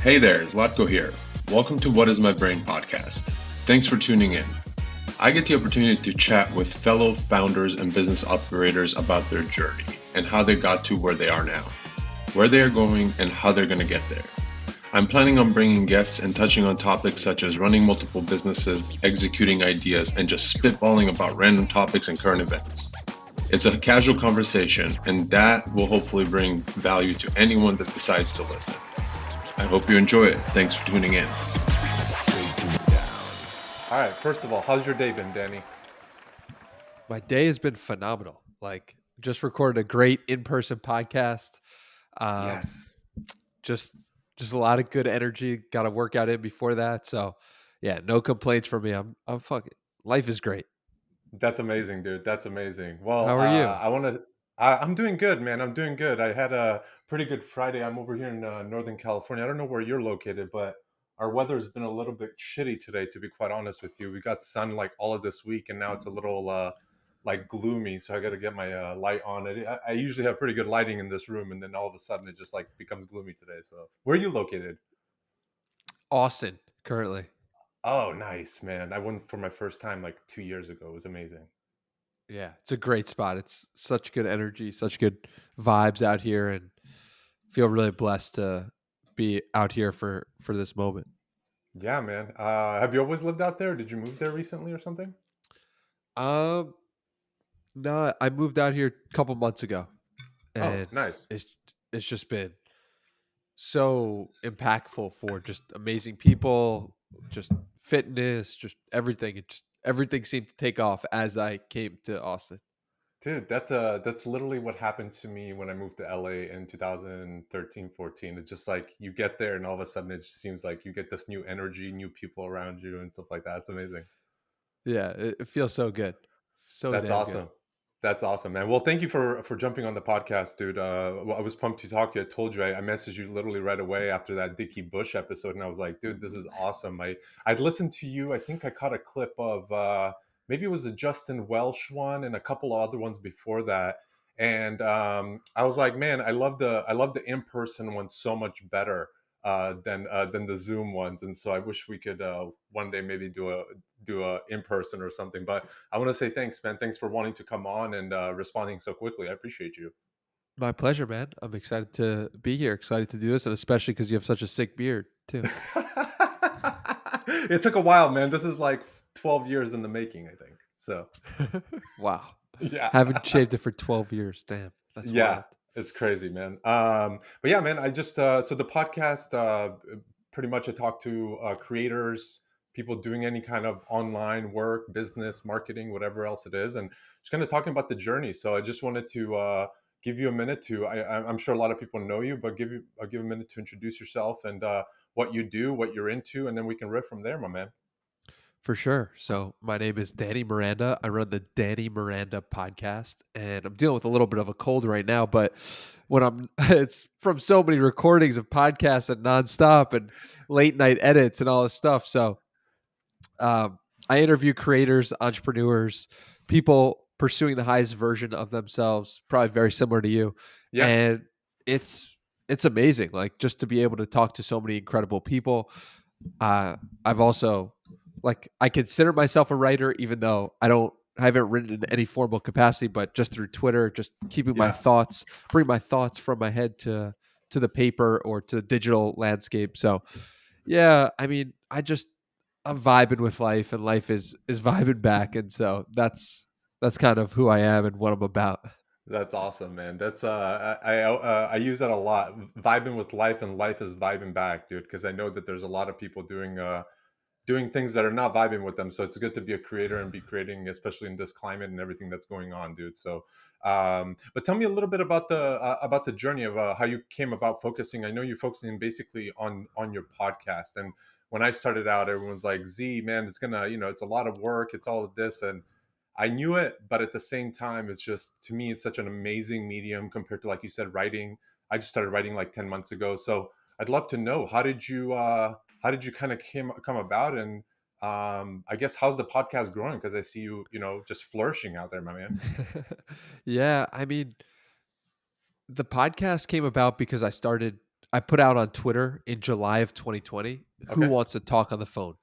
Hey there, Zlatko here. Welcome to What is My Brain podcast. Thanks for tuning in. I get the opportunity to chat with fellow founders and business operators about their journey and how they got to where they are now, where they are going, and how they're going to get there. I'm planning on bringing guests and touching on topics such as running multiple businesses, executing ideas, and just spitballing about random topics and current events. It's a casual conversation, and that will hopefully bring value to anyone that decides to listen. I hope you enjoy it. Thanks for tuning in. All right. First of all, how's your day been, Danny? My day has been phenomenal. Like just recorded a great in-person podcast. Um, Yes. just just a lot of good energy. Got a workout in before that. So yeah, no complaints from me. I'm fucking life is great. That's amazing, dude. That's amazing. Well, How are you? I want to. I'm doing good, man. I'm doing good. I had a pretty good Friday. I'm over here in Northern California. I don't know where you're located, but our weather's been a little bit shitty today, to be quite honest with you. We got sun like all of this week, and now it's a little like gloomy. So I got to get my light on. I usually have pretty good lighting in this room, and then all of a sudden it just like becomes gloomy today. So where are you located? Austin currently. Oh, nice, man. I went for my first time like 2 years ago. It was amazing. Yeah, it's a great spot. It's such good energy, such good vibes out here, and feel really blessed to be out here for this moment. Yeah, man. Have you always lived out there? Did you move there recently or something? Um, no, I moved out here a couple months ago, Oh, and nice. it's it's just been so impactful for just amazing people, just fitness, just everything. It just everything seemed to take off as I came to Austin. Dude, that's literally what happened to me when I moved to LA in 2013, 14. It's just like you get there and all of a sudden it just seems like you get this new energy, new people around you and stuff like that. It's amazing. Yeah, it feels so good, so That's damn good. awesome. That's awesome, man. Well, thank you for jumping on the podcast, dude. Well, I was pumped to talk to you. I told you I messaged you literally right away after that Dickie Bush episode, and I was like, dude, this is awesome. I'd listened to you. I think I caught a clip of maybe it was a Justin Welsh one and a couple of other ones before that, and I was like, man, I love the in person one so much better than the Zoom ones, and so I wish we could one day maybe do a in person or something, but. I want to say thanks, man. Thanks for wanting to come on and responding so quickly. I appreciate you. My pleasure, man. I'm excited to be here, excited to do this, and especially because you have such a sick beard too. It took a while, man. This is like 12 years in the making, I think. So, Wow, yeah. haven't shaved it for 12 years. Damn, that's Yeah, wild. it's crazy, man. But yeah, man, I just so the podcast pretty much I talk to creators, people doing any kind of online work, business, marketing, whatever else it is, and just kind of talking about the journey. So I just wanted to give you a minute to I'm sure a lot of people know you, but I'll give a minute to introduce yourself and what you do, what you're into, and then we can riff from there, my man. For sure. So my name is Danny Miranda. I run the Danny Miranda podcast, and I'm dealing with a little bit of a cold right now. But when I'm, it's from so many recordings of podcasts and nonstop and late night edits and all this stuff. So I interview creators, entrepreneurs, people pursuing the highest version of themselves. Probably very similar to you, Yeah, and it's it's amazing. Like just to be able to talk to so many incredible people. I've also I consider myself a writer, even though I haven't written in any formal capacity, but just through Twitter, just keeping my yeah. thoughts, bring my thoughts from my head to the paper or to the digital landscape. So yeah, I mean, I'm vibing with life, and life is vibing back, and so that's kind of who I am and what I'm about. That's awesome, man. That's I use that a lot. Vibing with life and life is vibing back, dude. Because I know that there's a lot of people doing things that are not vibing with them. So it's good to be a creator and be creating, especially in this climate and everything that's going on, dude. So, but tell me a little bit about the journey of how you came about focusing. I know you're focusing basically on your podcast, and when I started out, everyone's like, "Z, man, it's gonna, it's a lot of work. It's all of this," and I knew it, but at the same time, it's just to me, it's such an amazing medium compared to, like you said, writing. I just started writing like 10 months ago, so I'd love to know how did you kind of come about, and I guess how's the podcast growing? Because I see you, just flourishing out there, my man. Yeah, I mean, the podcast came about because I put out on Twitter in July of 2020, who Okay. wants to talk on the phone?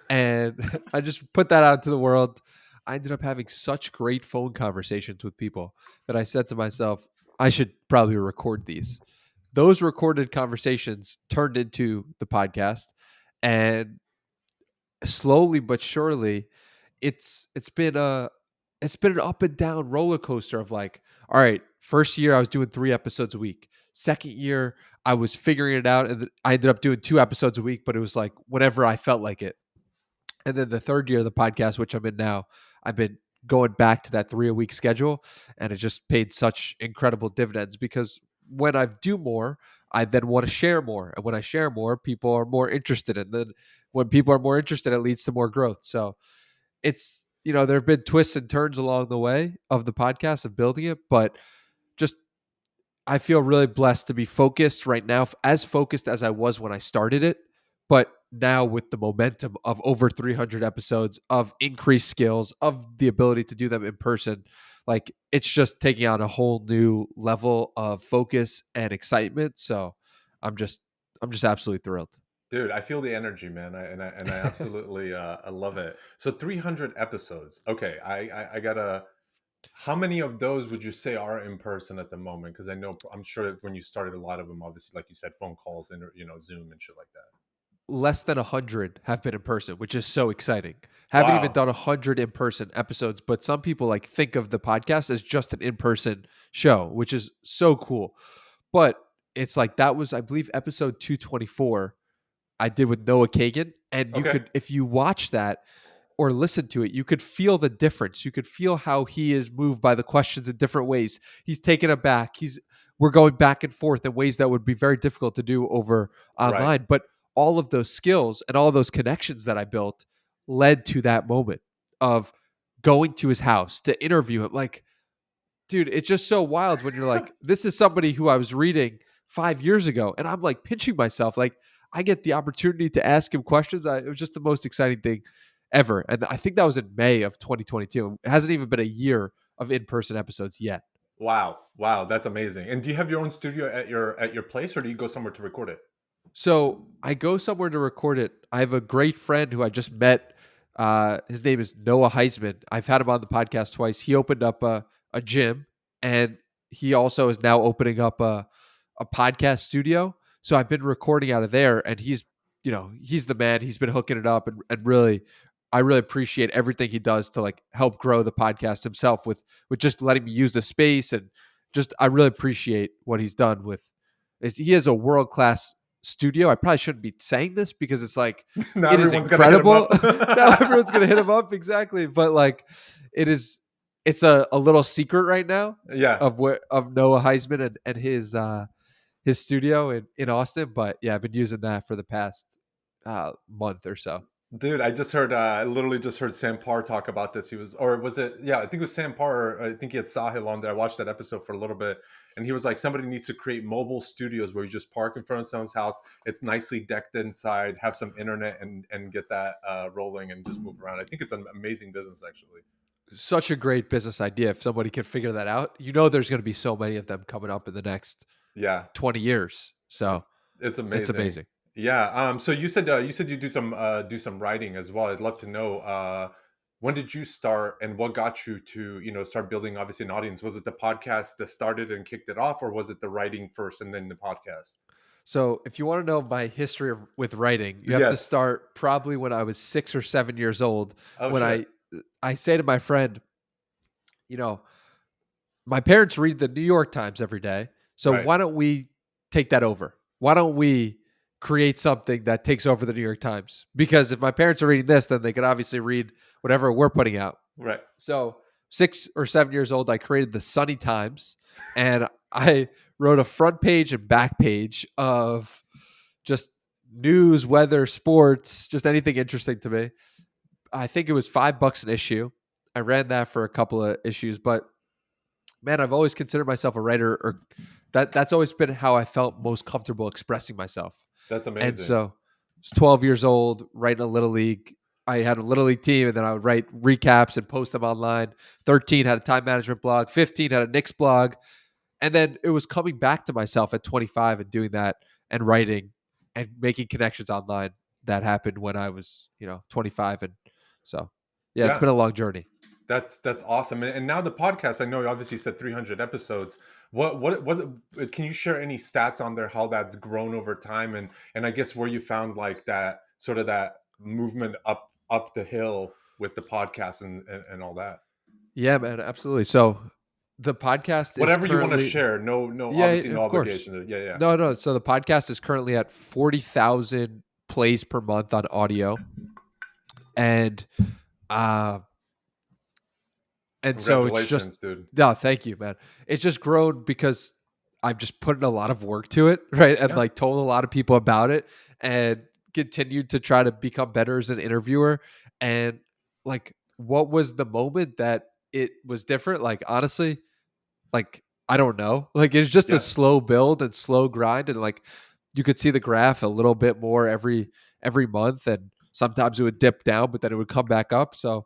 And I just put that out to the world. I ended up having such great phone conversations with people that I said to myself, I should probably record these. Those recorded conversations turned into the podcast, and slowly but surely, it's been an up and down roller coaster of like, all right, first year I was doing 3 episodes a week. Second year I was figuring it out, and I ended up doing 2 episodes a week, but it was like whenever I felt like it. And then the third year of the podcast, which I'm in now, I've been going back to that 3 a week schedule, and it just paid such incredible dividends because when I do more, I then want to share more. And when I share more, people are more interested. And then when people are more interested, it leads to more growth. So there have been twists and turns along the way of the podcast of building it, but just I feel really blessed to be focused right now, as focused as I was when I started it, but now with the momentum of over 300 episodes, of increased skills, of the ability to do them in person, like it's just taking on a whole new level of focus and excitement. So I'm just I'm just absolutely thrilled. Dude, I feel the energy, man. I absolutely I love it. So 300 episodes. Okay, I gotta. How many of those would you say are in person at the moment? Because I'm sure when you started, a lot of them, obviously, like you said, phone calls and Zoom and shit like that. Less than 100 have been in person, which is so exciting. Haven't even Wow. done 100 in person episodes, but some people like think of the podcast as just an in person show, which is so cool. But it's like that was, I believe, episode 224 I did with Noah Kagan. And you Okay. could, if you watch that, or listen to it, you could feel the difference. You could feel how he is moved by the questions in different ways. He's taken aback. We're going back and forth in ways that would be very difficult to do over Right. online. But all of those skills and all those connections that I built led to that moment of going to his house to interview him. Like, dude, it's just so wild when you're like, this is somebody who I was reading 5 years ago, and I'm like pinching myself. Like, I get the opportunity to ask him questions. It was just the most exciting thing ever. And I think that was in May of 2022. It hasn't even been a year of in-person episodes yet. Wow. Wow. That's amazing. And do you have your own studio at your place, or do you go somewhere to record it? So I go somewhere to record it. I have a great friend who I just met. His name is Noah Heisman. I've had him on the podcast twice. He opened up a gym, and he also is now opening up a podcast studio. So I've been recording out of there, and he's the man. He's been hooking it up, and really, I really appreciate everything he does to like help grow the podcast himself with just letting me use the space, and just I really appreciate what he's done with. He has a world class studio. I probably shouldn't be saying this because it's like Now it is everyone's gonna hit him incredible. up. Now everyone's gonna hit him up exactly, but like it's a little secret right now Yeah. of Noah Heisman and his studio in Austin. But yeah, I've been using that for the past month or so. Dude, I just heard, I literally just heard Sam Parr talk about this. He was, or was it, yeah, I think it was Sam Parr. Or I think he had Sahil on there. I watched that episode for a little bit. And he was like, somebody needs to create mobile studios where you just park in front of someone's house. It's nicely decked inside, have some internet and get that rolling and just move around. I think it's an amazing business, actually. Such a great business idea if somebody can figure that out. There's going to be so many of them coming up in the next Yeah. 20 years. So It's, it's it's amazing. amazing. Yeah. So you said you do some writing as well. I'd love to know when did you start and what got you to start building obviously an audience? Was it the podcast that started and kicked it off, or was it the writing first and then the podcast? So, if you want to know my history with writing, you have to Yes. start probably when I was 6 or 7 years old. Oh When shit. I say to my friend, you know, my parents read the New York Times every day, so Right. why don't we take that over? Why don't we create something that takes over the New York Times? Because if my parents are reading this, then they could obviously read whatever we're putting out. Right. So 6 or 7 years old, I created the Sunny Times, and I wrote a front page and back page of just news, weather, sports, just anything interesting to me. I think it was $5 an issue. I ran that for a couple of issues, but man, I've always considered myself a writer, or that's always been how I felt most comfortable expressing myself. That's And amazing. so, I was 12 years old, writing a little league. I had a little league team, and then I would write recaps and post them online. 13 had a time management blog. 15 had a Knicks blog, and then it was coming back to myself at 25 and doing that. and writing and making connections online that happened when I was, 25. And so, yeah, it's Yeah. been a long journey. That's awesome. And now the podcast, I know you obviously said 300 episodes. What can you share any stats on there, how that's grown over time, and I guess where you found like that sort of that movement up the hill with the podcast and all that. Yeah, man, absolutely. So the podcast is Whatever you want to currently, share. No, yeah, obviously no of course. obligation. Yeah, yeah. No, no. So the podcast is currently at 40,000 plays per month on audio. And, uh, and so it's just, Congratulations, dude. no, thank you, man. It's just grown because I've just put in a lot of work to it, right? And Yeah. like told a lot of people about it and continued to try to become better as an interviewer. And like, what was the moment that it was different? Like, honestly, like, I don't know. Like, it's just a Yeah. slow build and slow grind, and like you could see the graph a little bit more every month, and sometimes it would dip down, but then it would come back up. So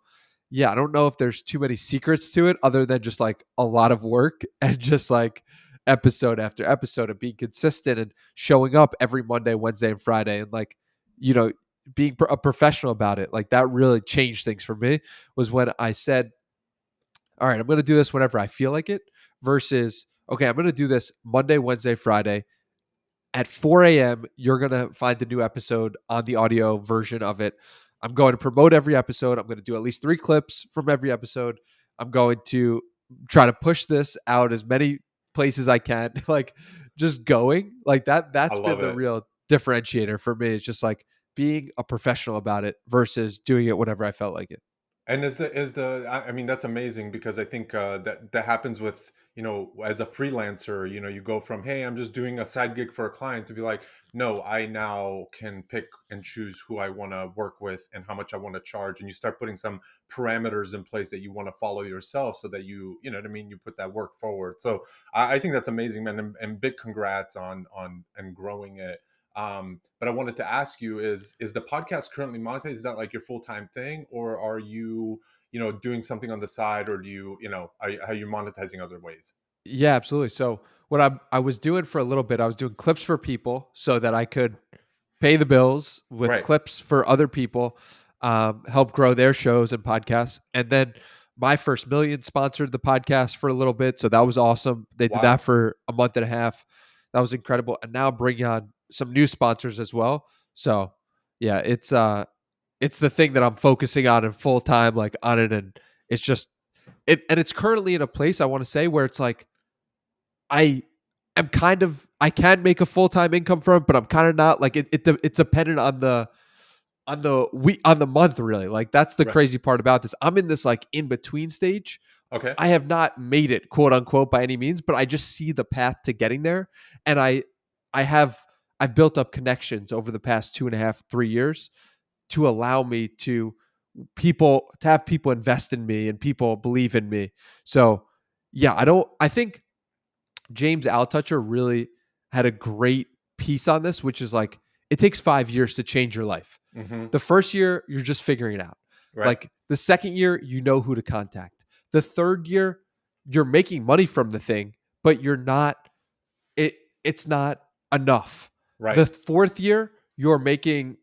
yeah, I don't know if there's too many secrets to it other than just like a lot of work and just like episode after episode of being consistent and showing up every Monday, Wednesday, and Friday, and like, you know, being a professional about it. Like that really changed things for me was when I said, all right, I'm going to do this whenever I feel like it versus, okay, I'm going to do this Monday, Wednesday, Friday. At 4 a.m., you're going to find a new episode on the audio version of it. I'm going to promote every episode. I'm going to do at least 3 clips from every episode. I'm going to try to push this out as many places I can. Like just going like that. I That's been love the it. real differentiator for me. It's just like being a professional about it versus doing it whenever I felt like it. And I mean, that's amazing because I think that happens with, as a freelancer, you go from, hey, I'm just doing a side gig for a client to be like, no, I now can pick and choose who I want to work with and how much I want to charge. And you start putting some parameters in place that you want to follow yourself so that you know what I mean, you put that work forward. So I think that's amazing, man. And big congrats on and growing it. But I wanted to ask you, is the podcast currently monetized? Is that like your full-time thing, or are you, doing something on the side, or do are you monetizing other ways? Yeah, absolutely. So what I was doing for a little bit, I was doing clips for people so that I could pay the bills with Right. clips for other people, help grow their shows and podcasts. And then My First Million sponsored the podcast for a little bit, so that was awesome. They did that Wow. for a month and a half. That was incredible. And now bringing on some new sponsors as well. So yeah, it's the thing that I'm focusing on in full time, like on it, and it's just and it's currently in a place I want to say where it's like I am kind of I can make a full time income from it, but I'm kind of not. Like it's dependent on the month really. Like that's the Right. crazy part about this. I'm in this like in between stage. Okay. I have not made it quote unquote by any means, but I just see the path to getting there, and I have I've built up connections over the past 2.5 3 years to allow me to have people invest in me and people believe in me. So yeah, I think James Altucher really had a great piece on this, which is like it takes 5 years to change your life. Mm-hmm. The first year, you're just figuring it out. Right. Like the second year, you know who to contact. The third year, you're making money from the thing, but you're not it it's not enough. Right. The fourth year, you're making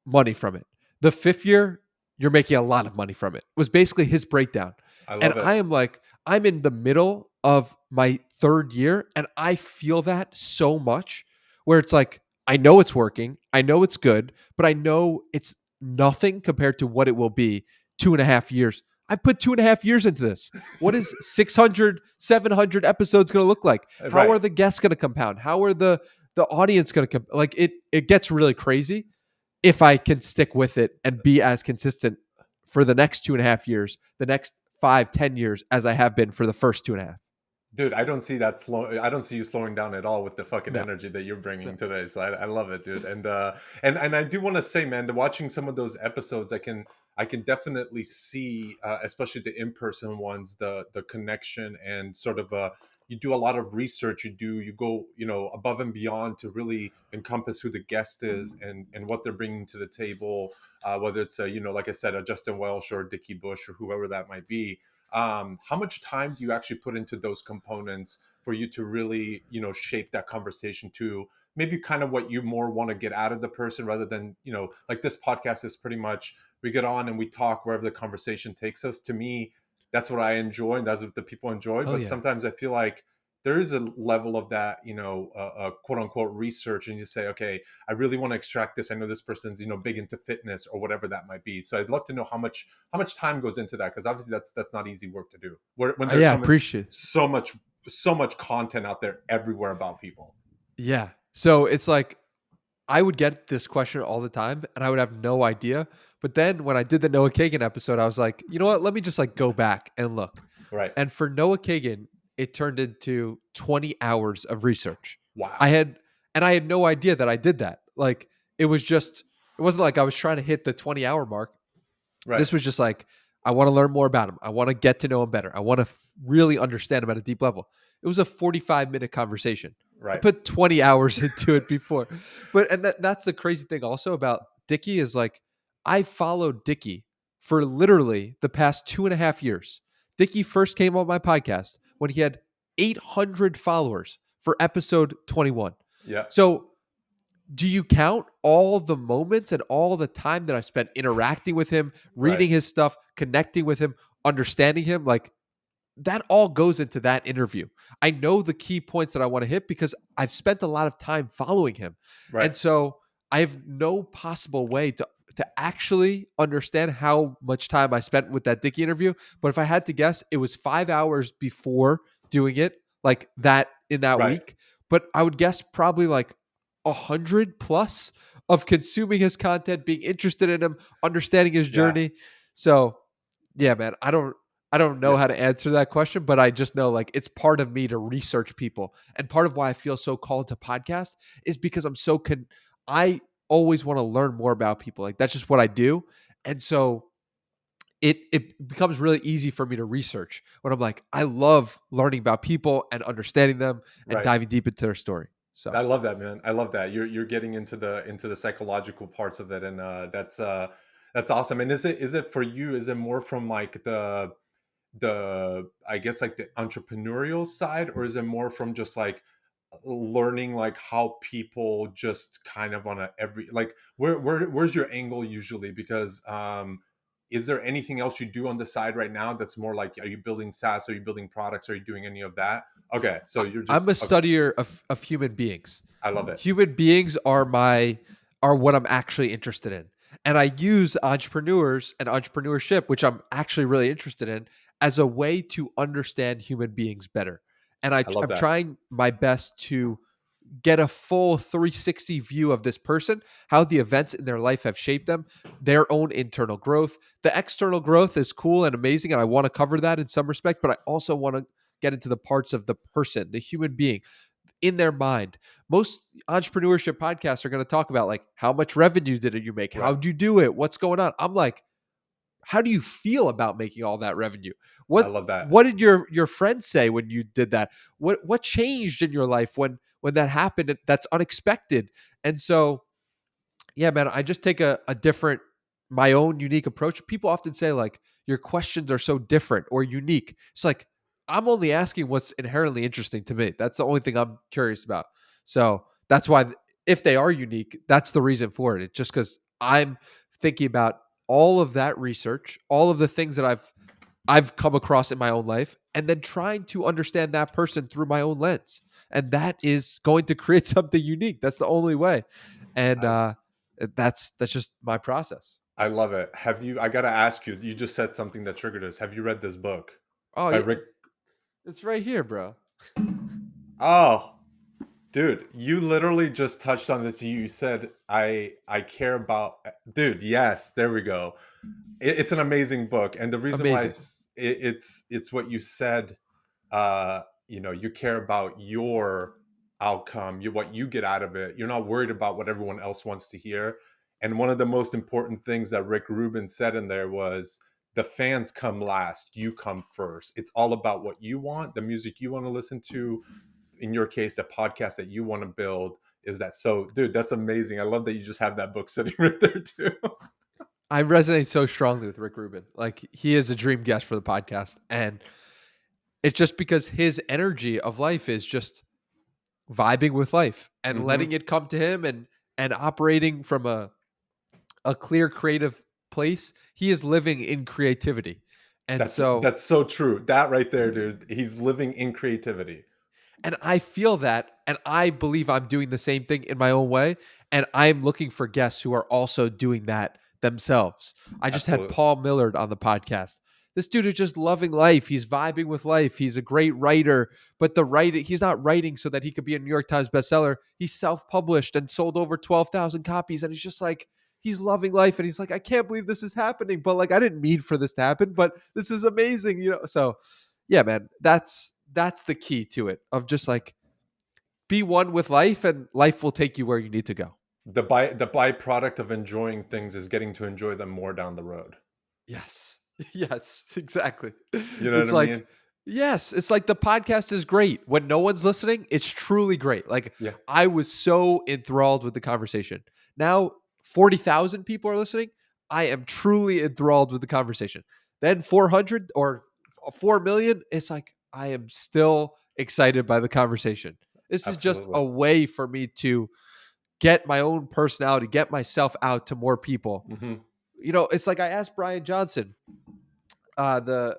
money from it. The fifth year, you're making a lot of money from it. Was basically his breakdown. I And love it. I am like, I'm in the middle of my third year, and I feel that so much where it's like, I know it's working, I know it's good, but I know it's nothing compared to what it will be 2.5 years. I put 2.5 years into this. What is 600, 700 episodes going to look like? How Right. are the guests going to compound? How are the audience going to like it gets really crazy if I can stick with it and be as consistent for the next 2.5 years, the next 5, 10 years as I have been for the first 2.5. Dude, I don't see that slow. I don't see you slowing down at all with the fucking No, energy that you're bringing no. today. So I love it, dude. And I do want to say, man, to watching some of those episodes, I can definitely see, especially the in person ones, the connection and sort of you do a lot of research. You go above and beyond to really encompass who the guest is and what they're bringing to the table. Whether it's like I said, a Justin Welsh or Dickie Bush or whoever that might be. How much time do you actually put into those components for you to really shape that conversation to maybe kind of what you more want to get out of the person, rather than, like this podcast is pretty much, we get on and we talk wherever the conversation takes us. To me, that's what I enjoy, and that's what the people enjoy. Oh But yeah. sometimes I feel like there is a level of that, quote unquote research, and you say, okay, I really want to extract this. I know this person's, big into fitness or whatever that might be. So I'd love to know how much time goes into that, because obviously that's not easy work to do. When there's Yeah, appreciate it. so much content out there everywhere about people. Yeah. So it's like I would get this question all the time and I would have no idea. But then when I did the Noah Kagan episode, I was like, you know what? Let me just like go back and look. Right. And for Noah Kagan, it turned into 20 hours of research. I Wow. had I had no idea that I did that. Like it wasn't like I was trying to hit the 20-hour mark. Right. This was just like, I want to learn more about him. I want to get to know him better. I want to really understand him at a deep level. It was a 45-minute conversation. I Right. put 20 hours into it before. And that's the crazy thing also about Dickie is like, I followed Dickie for literally the past 2.5 years. Dickie first came on my podcast when he had 800 followers for episode 21. Yeah. So do you count all the moments and all the time that I spent interacting with him, Right. reading his stuff, connecting with him, understanding him? Like that all goes into that interview. I know the key points that I want to hit because I've spent a lot of time following him. Right. And so I have no possible way to actually understand how much time I spent with that Dickie interview. But if I had to guess, it was 5 hours before doing it, like that in that Right. week. But I would guess probably like 100+ of consuming his content, being interested in him, understanding his Yeah. journey. So yeah, man, I don't know Yeah. how to answer that question, but I just know like it's part of me to research people. And part of why I feel so called to podcast is because I always want to learn more about people. Like that's just what I do. And so it becomes really easy for me to research when I'm like, I love learning about people and understanding them and Right. diving deep into their story. So I love that, man. I love that. You're getting into the psychological parts of it, and that's awesome. And is it for you? Is it more from like the I guess like the entrepreneurial side, or is it more from just like learning like how people just kind of on a every like where's your angle usually? Because is there anything else you do on the side right now that's more like, are you building SaaS? Are you building products? Are you doing any of that? Okay, so you're just I'm a okay. studier of human beings. I love it. Human beings are what I'm actually interested in. And I use entrepreneurs and entrepreneurship, which I'm actually really interested in, as a way to understand human beings better. And I love I'm that. trying my best to get a full 360 view of this person, how the events in their life have shaped them, their own internal growth. The external growth is cool and amazing, and I want to cover that in some respect, but I also want to get into the parts of the person, the human being in their mind. Most entrepreneurship podcasts are going to talk about like how much revenue did you make? Right. How'd you do it? What's going on? I'm like, how do you feel about making all that revenue? I What love that. what did your friends say when you did that? What changed in your life when that happened that's unexpected? And so yeah, man, I just take a different, my own unique approach. People often say like your questions are so different or unique. It's like I'm only asking what's inherently interesting to me. That's the only thing I'm curious about. So that's why if they are unique, that's the reason for it. It's just because I'm thinking about all of that research, all of the things that I've come across in my own life, and then trying to understand that person through my own lens. And that is going to create something unique. That's the only way. And I that's just my process. I love it. Have you? I gotta ask you. You just said something that triggered us. Have you read this book Oh by yeah, Rick? it's right here, bro. Oh, dude, you literally just touched on this. You said I care about. Dude, yes, there we go. It's an amazing book, and the reason why Amazing. it's what you said. You care about your outcome, what you get out of it. You're not worried about what everyone else wants to hear. And one of the most important things that Rick Rubin said in there was, the fans come last, you come first. It's all about what you want, the music you want to listen to. In your case, the podcast that you want to build is that. So, dude, that's amazing. I love that you just have that book sitting right there too. I resonate so strongly with Rick Rubin. Like he is a dream guest for the podcast, and it's just because his energy of life is just vibing with life and Hmm. letting it come to him, and operating from a clear creative place. He is living in creativity. And so, That's so true. That right there, dude. He's living in creativity. and I feel that, and I believe I'm doing the same thing in my own way. And I'm looking for guests who are also doing that themselves. I just had Absolutely. Paul Millard on the podcast. This dude is just loving life. He's vibing with life. He's a great writer, but he's not writing so that he could be a New York Times bestseller. He's self-published and sold over 12,000 copies. And he's just like, he's loving life. And he's like, I can't believe this is happening. But like, I didn't mean for this to happen, but this is amazing. So yeah, man, that's the key to it, of just like, be one with life, and life will take you where you need to go. The byproduct of enjoying things is getting to enjoy them more down the road. Yes. Yes, exactly. You know what It's I like, mean? yes, it's like the podcast is great. When no one's listening, it's truly great. Like, Yeah. I was so enthralled with the conversation. Now 40,000 people are listening. I am truly enthralled with the conversation. Then 400 or 4 million, it's like I am still excited by the conversation. This is just Absolutely. a way for me to get my own personality, get myself out to more people. Hmm. It's like I asked Brian Johnson, the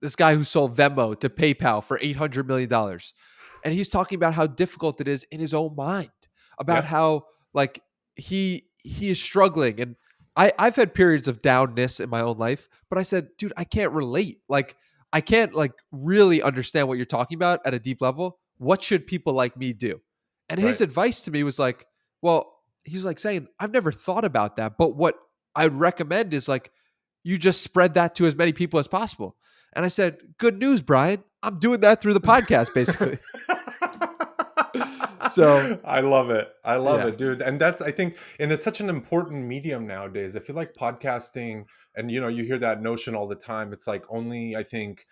this guy who sold Venmo to PayPal for $800 million. And he's talking about how difficult it is in his own mind, about Yeah. how like he is struggling. And I've had periods of downness in my own life, but I said, dude, I can't relate. Like, I can't like really understand what you're talking about at a deep level. What should people like me do? And his Right. advice to me was like, well, he's like saying, I've never thought about that, but what I'd recommend is like, you just spread that to as many people as possible. And I said, good news, Brian. I'm doing that through the podcast, basically. So, I love it. I love yeah. it, dude. And that's, I think, and it's such an important medium nowadays. I feel like podcasting, and you hear that notion all the time. It's like only, I think,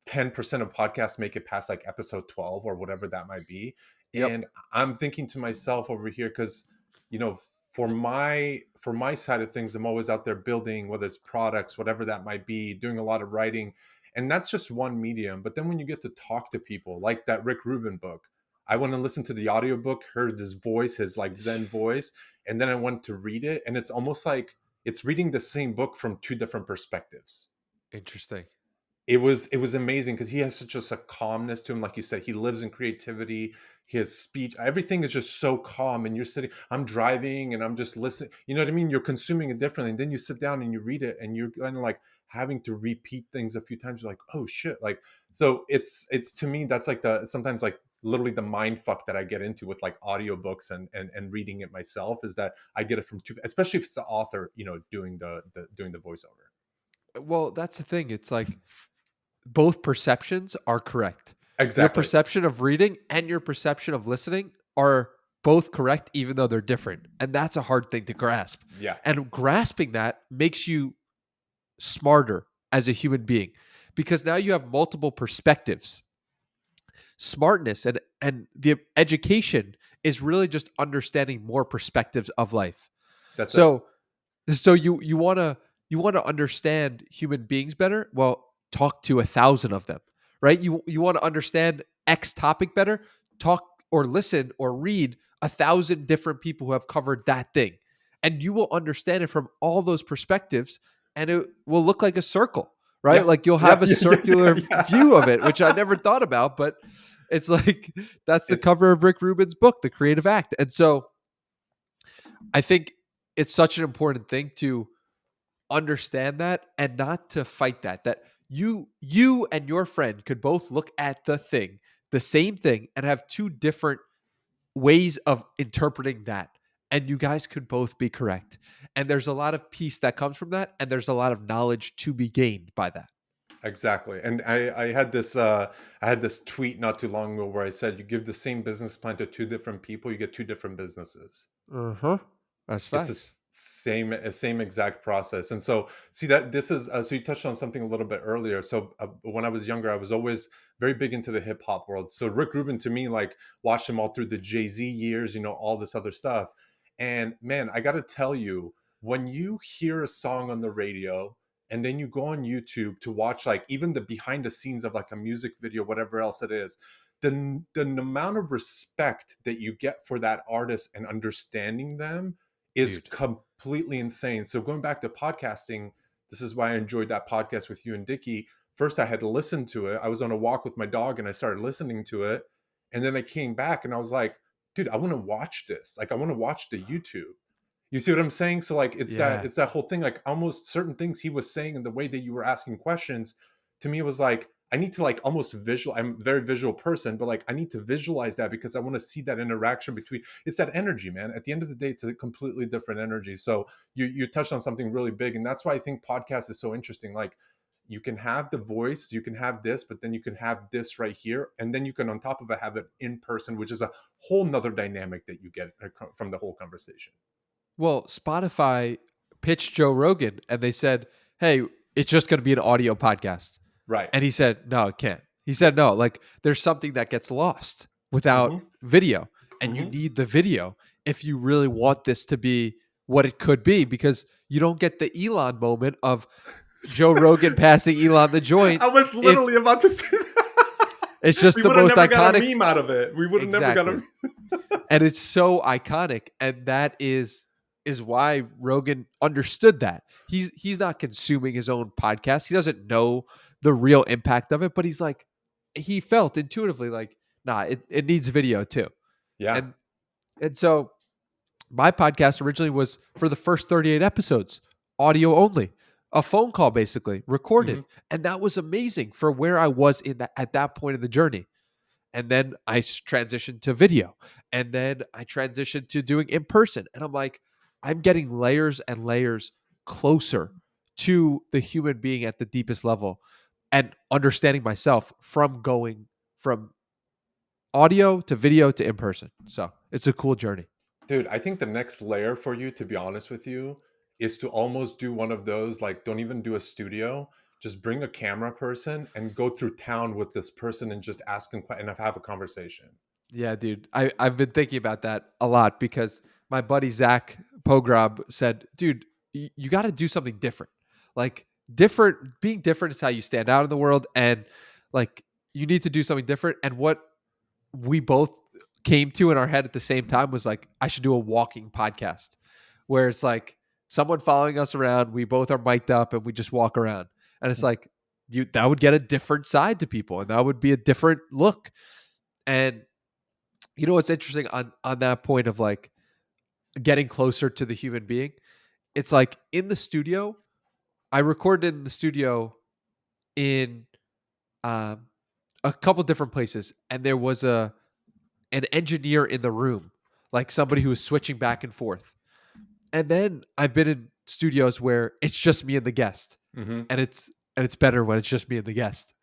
10% of podcasts make it past like episode 12 or whatever that might be. Yep. And I'm thinking to myself over here, because you know for my side of things, I'm always out there building, whether it's products, whatever that might be, doing a lot of writing. And that's just one medium. But then when you get to talk to people, like that Rick Rubin book, I went and listened to the audiobook, heard his voice, his like Zen voice, and then I went to read it, and it's almost like it's reading the same book from two different perspectives. Interesting. It was amazing because he has such just a calmness to him. Like you said, he lives in creativity. His speech, everything is just so calm. And you're sitting, I'm driving and I'm just listening. You know what I mean? You're consuming it differently. And then you sit down and you read it, and you're kind of like having to repeat things a few times. You're like, oh shit. Like, so it's to me, that's like sometimes like literally the mind fuck that I get into with like audiobooks and reading it myself, is that I get it from two, especially if it's the author, doing doing the voiceover. Well, that's the thing. It's like both perceptions are correct. Your Exactly. perception of reading and your perception of listening are both correct, even though they're different. And that's a hard thing to grasp. Yeah. And grasping that makes you smarter as a human being, because now you have multiple perspectives. Smartness and the education is really just understanding more perspectives of life. That's it. So you want to understand human beings better. Well, talk to 1,000 of them, right? You want to understand X topic better. Talk or listen or read 1,000 different people who have covered that thing, and you will understand it from all those perspectives, and it will look like a circle, right? Yeah. Like, you'll Yeah. have a Yeah. Yeah. circular Yeah. view of it, which I never thought about, but it's like that's the It cover of Rick Rubin's book, The Creative Act. And so I think it's such an important thing to understand that, and not to fight that you and your friend could both look at the same thing, and have two different ways of interpreting that, and you guys could both be correct. And there's a lot of peace that comes from that, and there's a lot of knowledge to be gained by that. exactly. And I had this tweet not too long ago where I said, you give the same business plan to two different people, you get two different businesses. Uh-huh. That's It's the facts. same exact process. And so, see that this is so you touched on something a little bit earlier. So when I was younger, I was always very big into the hip hop world. So Rick Rubin, to me, like, watched him all through the Jay-Z years, all this other stuff. And man, I got to tell you, when you hear a song on the radio and then you go on YouTube to watch like even the behind the scenes of like a music video, whatever else it is, the amount of respect that you get for that artist and understanding them is Dude. completely insane. So going back to podcasting, this is why I enjoyed that podcast with you and Dickie. First, I had to listen to it. I was on a walk with my dog and I started listening to it. And then I came back and I was like, dude, I want to watch this. Like, I want to watch the YouTube. You see what I'm saying? So like Yeah. it's that whole thing, like almost certain things he was saying and the way that you were asking questions to me was like, I need to like almost visual. I'm a very visual person, but like I need to visualize that because I want to see that interaction between, it's that energy, man. At the end of the day, it's a completely different energy. So you touched on something really big. And that's why I think podcast is so interesting. Like you can have the voice, you can have this, but then you can have this right here. And then you can on top of it have it in person, which is a whole nother dynamic that you get from the whole conversation. Well, Spotify pitched Joe Rogan and they said, "Hey, it's just going to be an audio podcast." Right. And he said, "No, it can't." He Yeah. said, "No, like there's something that gets lost without Mm-hmm. video, and you Mm-hmm. need the video if you really want this to be what it could be, because you don't get the Elon moment of Joe Rogan passing Elon the joint I was if literally about to say that. it's just We the would have most never got a iconic." meme out of it. We would have never got a Exactly. And it's so iconic, and that is why Rogan understood that. He's not consuming his own podcast. He doesn't know the real impact of it, but he's like, he felt intuitively like, nah, it needs video too. Yeah. And and so my podcast originally was, for the first 38 episodes, audio only, a phone call basically Mm-hmm. recorded. And that was amazing for where I was in that at that point of the journey. And then I transitioned to video, and then I transitioned to doing in person. And I'm like, I'm getting layers and layers closer to the human being at the deepest level and understanding myself from going from audio to video to in person. So it's a cool journey. Dude, I think the next layer for you, to be honest with you, is to almost do one of those, like, don't even do a studio. Just bring a camera person and go through town with this person and just ask them and have a conversation. Yeah, dude. I've been thinking about that a lot because my buddy Zach Pogrob said, dude, you got to do something different. Like, being different is how you stand out in the world. And like, you need to do something different. And what we both came to in our head at the same time was like, I should do a walking podcast where it's like someone following us around. We both are mic'd up and we just walk around. And it's like, that would get a different side to people, and that would be a different look. And you know what's interesting on that point of like getting closer to the human being? It's like in the studio, I recorded in the studio in um, a couple different places, and there was an engineer in the room, like somebody who was switching back and forth. And then I've been in studios where it's just me and the guest, Mm-hmm. and it's better when it's just me and the guest.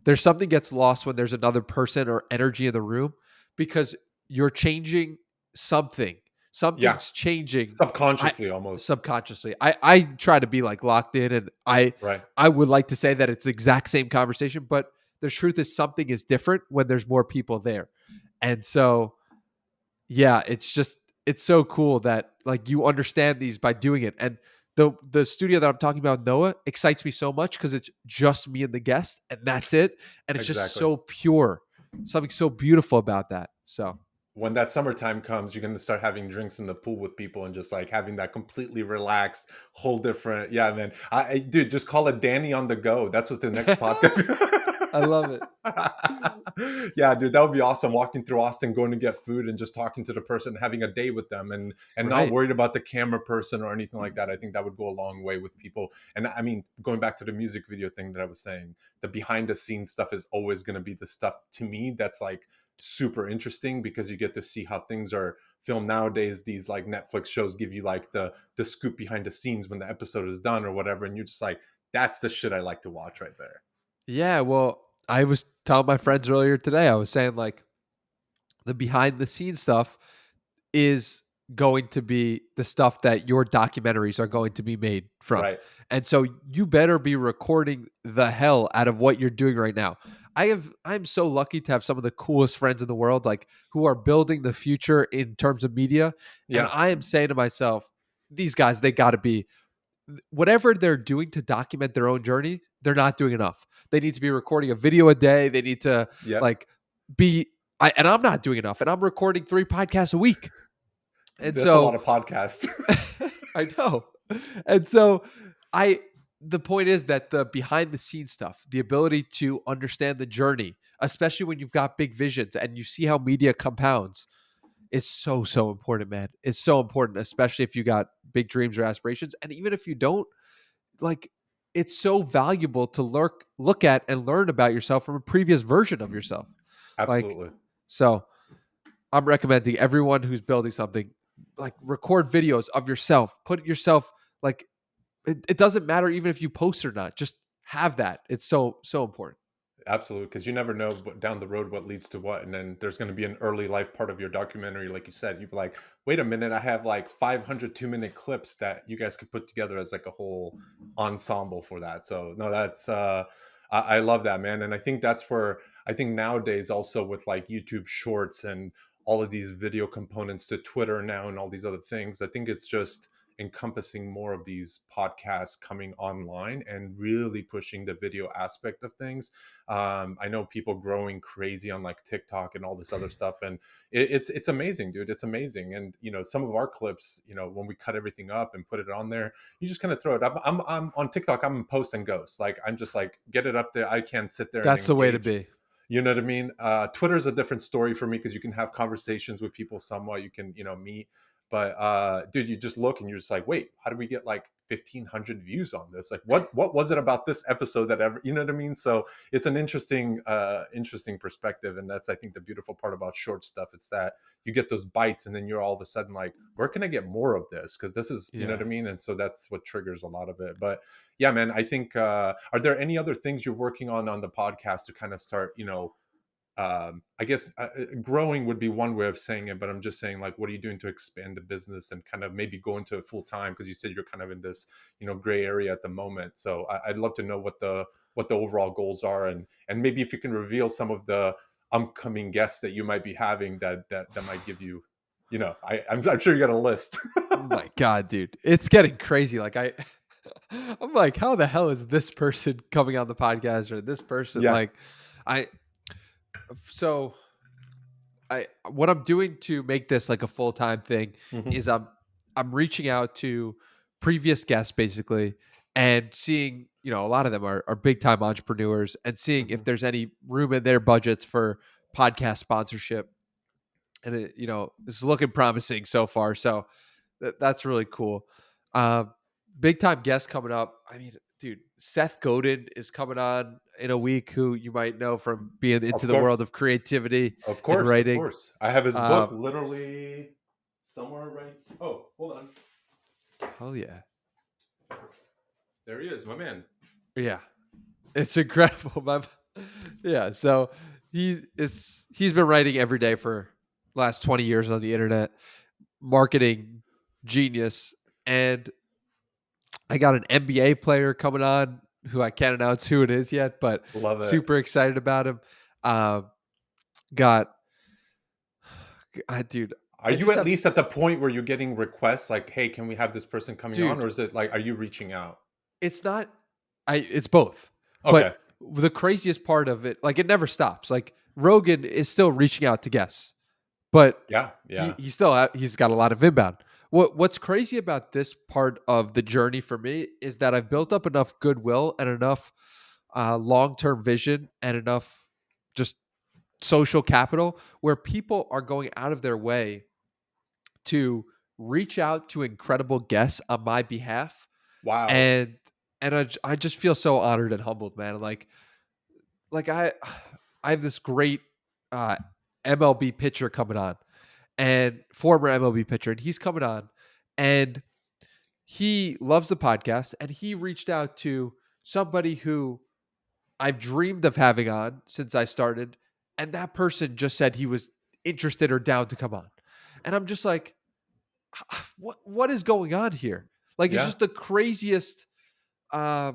There's something gets lost when there's another person or energy in the room, because you're changing something. Yeah. Something's changing. I Subconsciously almost. Subconsciously. I try to be like locked in, and Right. I would like to say that it's the exact same conversation, but the truth is something is different when there's more people there. And so yeah, it's so cool that like you understand these by doing it. And the studio that I'm talking about, Noah, excites me so much because it's just me and the guest, and that's it. And it's just Exactly. so pure. Something so beautiful about that. So When that summertime comes, you're going to start having drinks in the pool with people and just like having that completely relaxed, whole different. Yeah, man. Dude, just call it Danny on the go. That's what's the next podcast. I love it. Yeah, dude, that would be awesome. Walking through Austin, going to get food and just talking to the person, having a day with them, and not Right. worried about the camera person or anything like that. I think that would go a long way with people. And I mean, going back to the music video thing that I was saying, the behind the scenes stuff is always going to be the stuff to me that's like super interesting, because you get to see how things are filmed nowadays. These like Netflix shows give you like the scoop behind the scenes when the episode is done or whatever, and you're just like, that's the shit I like to watch right there. Yeah, well, I was telling my friends earlier today, I was saying like the behind the scenes stuff is going to be the stuff that your documentaries are going to be made from. Right. And so you better be recording the hell out of what you're doing right now. I'm so lucky to have some of the coolest friends in the world, like who are building the future in terms of media. And Yeah. I am saying to myself, these guys, they got to be, whatever they're doing to document their own journey, they're not doing enough. They need to be recording a video a day. They need to Yep. like and I'm not doing enough, and I'm recording 3 podcasts a week. And That's a lot so of podcasts. I know. And so I the point is that the behind the scenes stuff, the ability to understand the journey, especially when you've got big visions and you see how media compounds, is so important, man. It's so important, especially if you got big dreams or aspirations. And even if you don't, like, it's so valuable to look at and learn about yourself from a previous version of yourself. Like, Absolutely. so I'm recommending everyone who's building something, like, record videos of yourself, put yourself, like, it doesn't matter even if you post or not, just have that. It's so important. Absolutely, because you never know down the road what leads to what, and then there's going to be an early life part of your documentary, like you said. You'd be like, "Wait a minute, I have like 500 2-minute clips that you guys could put together as like a whole ensemble for that." So no, that's I love that, man, and I think that's where I think nowadays also with like YouTube Shorts and all of these video components to Twitter now and all these other things, I think it's just encompassing more of these podcasts coming online and really pushing the video aspect of things. I know people growing crazy on like TikTok and all this other stuff, and it's amazing, dude. It's amazing. And some of our clips, when we cut everything up and put it on there, you just kind of throw it up. I'm on TikTok. I'm post and ghost. Like I'm just like get it up there. I can't sit there and That's the way to engage. be. You know what I mean? Twitter is a different story for me because you can have conversations with people somewhat. You can, meet. But dude, you just look and you're just like, wait, how did we get like 1,500 views on this? Like, what was it about this episode that ever, you know what I mean? So it's an interesting perspective, and that's I think the beautiful part about short stuff. It's that you get those bites, and then you're all of a sudden like, where can I get more of this? Because this is, you know Yeah. what I mean? And so that's what triggers a lot of it. But yeah, man, I think are there any other things you're working on the podcast to kind of start, I guess growing would be one way of saying it, but I'm just saying like, what are you doing to expand the business and kind of maybe go into it full time? Because you said you're kind of in this, gray area at the moment. So I'd love to know what the overall goals are, and maybe if you can reveal some of the upcoming guests that you might be having that might give you, I'm sure you got a list. Oh my God, dude. It's getting crazy. Like I'm like, how the hell is this person coming on the podcast or this person? Yeah. Like, I so what I'm doing to make this like a full-time thing Hmm. is I'm reaching out to previous guests basically and seeing, a lot of them are big time entrepreneurs, and seeing if Hmm. there's any room in their budgets for podcast sponsorship. And it's looking promising so far. So that's really cool. Um, Big time guest coming up. I mean, dude, Seth Godin is coming on in a week, who you might know from being into Of the course. world of creativity Of and course. Of writing. course. I have his book Um, literally somewhere right. Oh, hold on. oh yeah, There he is, my man. yeah, it's incredible. Yeah, so he's been writing every day for last 20 years on the internet, marketing genius. And I got an NBA player coming on who I can't announce who it is yet, but Love it. super excited about him. Um, got, dude, Are I you just at have, least at the point where you're getting requests like, "Hey, can we have this person coming on?" dude, Or is it like, are you reaching out? it's not, it's both. Okay. But the craziest part of it, like, it never stops. Like, Rogan is still reaching out to guests, but Yeah. he Yeah. he's still he's got a lot of inbound. What's crazy about this part of the journey for me is that I've built up enough goodwill and enough long term vision and enough just social capital where people are going out of their way to reach out to incredible guests on my behalf. Wow. And I just feel so honored and humbled, man. Like I have this great uh MLB pitcher coming on, and former MLB pitcher, and he's coming on, and he loves the podcast, and he reached out to somebody who I've dreamed of having on since I started, and that person just said he was interested or down to come on. And I'm just like, what is going on here? Like, it's Yeah. just the craziest. Uh,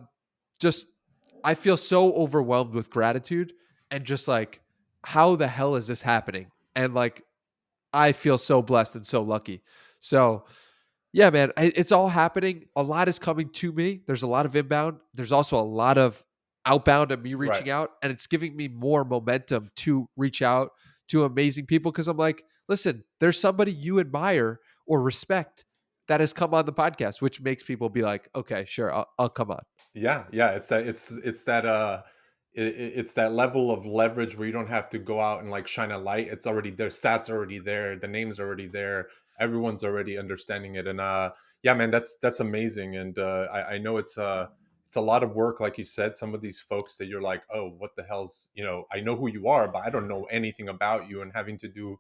just I feel so overwhelmed with gratitude, and just like, how the hell is this happening? And like, I feel so blessed and so lucky. So yeah, man, it's all happening. A lot is coming to me. There's a lot of inbound. There's also a lot of outbound and me Right. reaching out, and it's giving me more momentum to reach out to amazing people because I'm like, listen, there's somebody you admire or respect that has come on the podcast, which makes people be like, okay, sure, I'll come on. Yeah, yeah, it's that level of leverage where you don't have to go out and like shine a light. It's already there, stats are already there, the name's already there, everyone's already understanding it. And yeah, man, that's amazing. And I know it's a lot of work, like you said, some of these folks that you're like, oh, what the hell's, I know who you are, but I don't know anything about you, and having to do,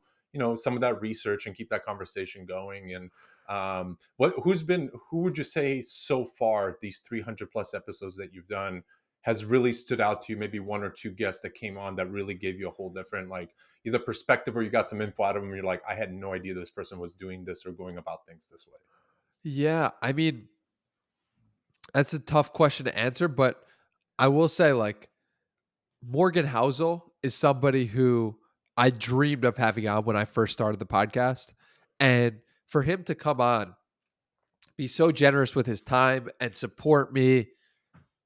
some of that research and keep that conversation going. And who would you say so far, these 300 plus episodes that you've done, has really stood out to you? Maybe one or two guests that came on that really gave you a whole different, like, either perspective, or you got some info out of them, you're like, I had no idea this person was doing this or going about things this way. Yeah, I mean, that's a tough question to answer, but I will say like Morgan Housel is somebody who I dreamed of having on when I first started the podcast. And for him to come on, be so generous with his time and support me,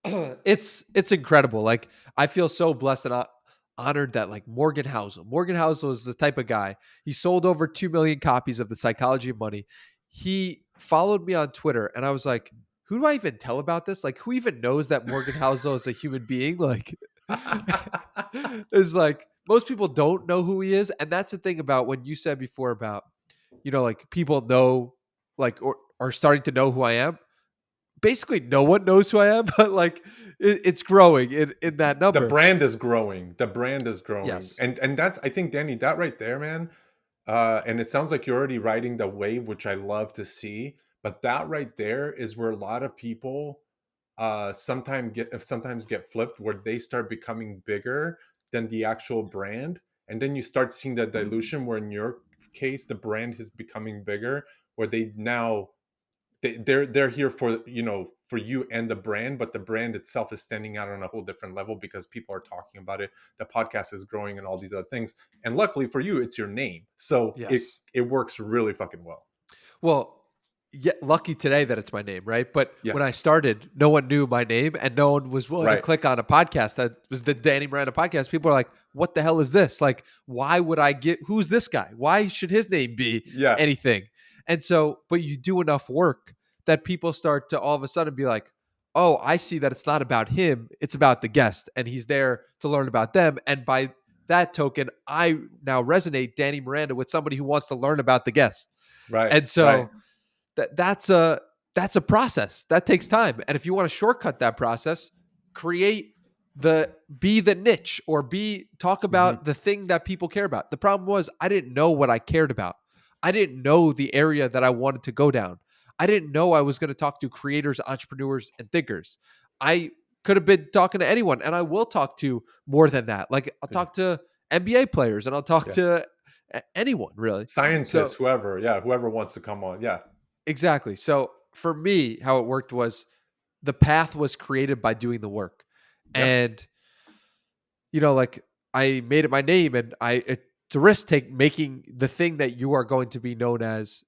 it's incredible. Like I feel so blessed and honored that like Morgan Housel is the type of guy. He sold over 2 million copies of The Psychology of Money. He followed me on Twitter and I was like, who do I even tell about this? Like who even knows that Morgan Housel is a human being? Like it's like most people don't know who he is. And that's the thing about when you said before about, like people know like or are starting to know who I am. Basically no one knows who I am, but like it's growing in that The number. brand is growing. The brand is growing. Yes. And that's, I think, Danny, that right there, man. And it sounds like you're already riding the wave, which I love to see. But that right there is where a lot of people sometimes get flipped, where they start becoming bigger than the actual brand. And then you start seeing that dilution, where in your case the brand is becoming bigger, where they now they're here for, for you and the brand, but the brand itself is standing out on a whole different level because people are talking about it, the podcast is growing, and all these other things. And luckily for you, it's your name, so it Yes. it works really fucking well. Well, yeah, lucky today that it's my name, right? But Yeah. when I started, no one knew my name and no one was willing to Right. click on a podcast that was the Danny Miranda podcast. People are like, what the hell is this? Like, why would I get who's this guy? Why should his name be Yeah. anything? And so, but you do enough work that people start to all of a sudden be like, oh, I see that it's not about him, it's about the guest, and he's there to learn about them. And by that token, I now resonate Danny Miranda with somebody who wants to learn about the guest. Right. And Right. so that's a process that takes time. And if you want to shortcut that process, create be the niche or talk Hmm. about the thing that people care about. The problem was I didn't know what I cared about. I didn't know the area that I wanted to go down. I didn't know I was going to talk to creators, entrepreneurs, and thinkers. I could have been talking to anyone, and I will talk to more than that. Like I'll Yeah. talk to NBA players and I'll talk Yeah. to anyone really. Scientists, So whoever, yeah, whoever wants to come on. Yeah. exactly. So for me, how it worked was the path was created by doing the work. Yeah. And, like I made it my name and it's a risk take making the thing that you are going to be known as,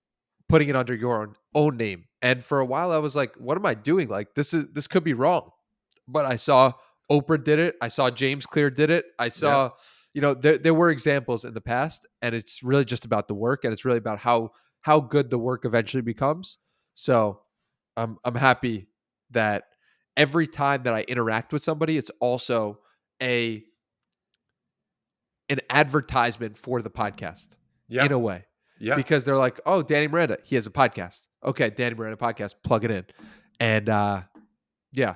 putting it under your own name. And for a while I was like, what am I doing? Like this could be wrong. But I saw Oprah did it. I saw James Clear did it. I Yeah. saw, there were examples in the past, and it's really just about the work, and it's really about how good the work eventually becomes. So I'm happy that every time that I interact with somebody, it's also a an advertisement for the podcast in Yeah. a way. Yeah. Because they're like, oh, Danny Miranda, he has a podcast. Okay, Danny Miranda podcast, plug it in. And yeah,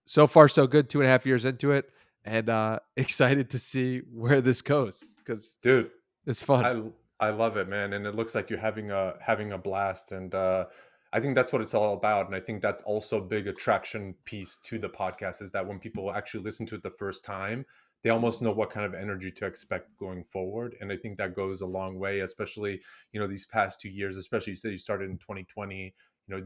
so far so good. 2.5 years into it, and excited to see where this goes because Dude, it's fun. I love it, man, and it looks like you're having a blast. And I think that's what it's all about. And I think that's also a big attraction piece to the podcast, is that when people actually listen to it the first time, they almost know what kind of energy to expect going forward. And I think that goes a long way, especially, these past 2 years. Especially, you said you started in 2020,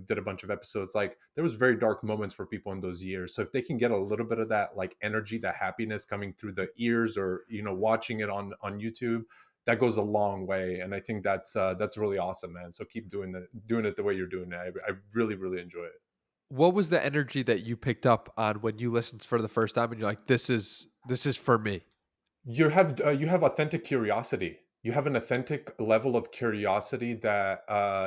did a bunch of episodes. Like, there was very dark moments for people in those years, so if they can get a little bit of that like energy, that happiness coming through the ears, or watching it on YouTube, that goes a long way. And I think that's really awesome, man. So keep doing it the way you're doing it. I really, really enjoy it. What was the energy that you picked up on when you listened for the first time and you're like, this is for me? You have authentic curiosity. You have an authentic level of curiosity that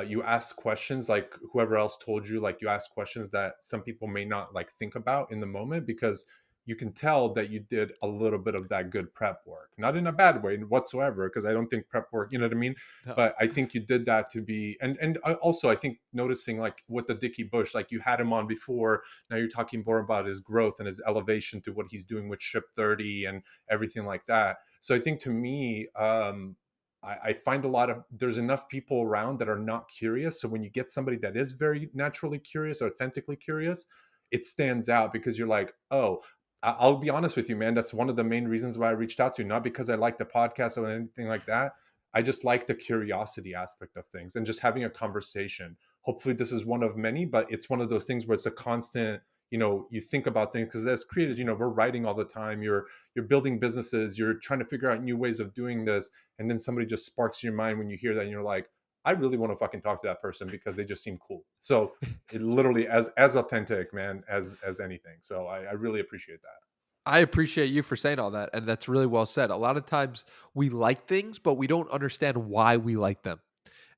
you ask questions like whoever else told you. Like you ask questions that some people may not like think about in the moment because you can tell that you did a little bit of that good prep work, not in a bad way whatsoever. Because I don't think prep work, you know what I mean. No. But I think you did that to be, and also I think noticing like with the Dickie Bush, like you had him on before. Now you're talking more about his growth and his elevation to what he's doing with Ship 30 and everything like that. So I think to me, I find a lot of there's enough people around that are not curious. So when you get somebody that is very naturally curious, authentically curious, it stands out because you're like, oh, I'll be honest with you, man. That's one of the main reasons why I reached out to you, not because I like the podcast or anything like that. I just like the curiosity aspect of things and just having a conversation. Hopefully, this is one of many, but it's one of those things where it's a constant. You think about things because as creators, we're writing all the time. You're building businesses, you're trying to figure out new ways of doing this, and then somebody just sparks your mind when you hear that and you're like, I really want to fucking talk to that person because they just seem cool. So it literally as authentic, man, as anything. So I really appreciate that. I appreciate you for saying all that. And that's really well said. A lot of times we like things, but we don't understand why we like them.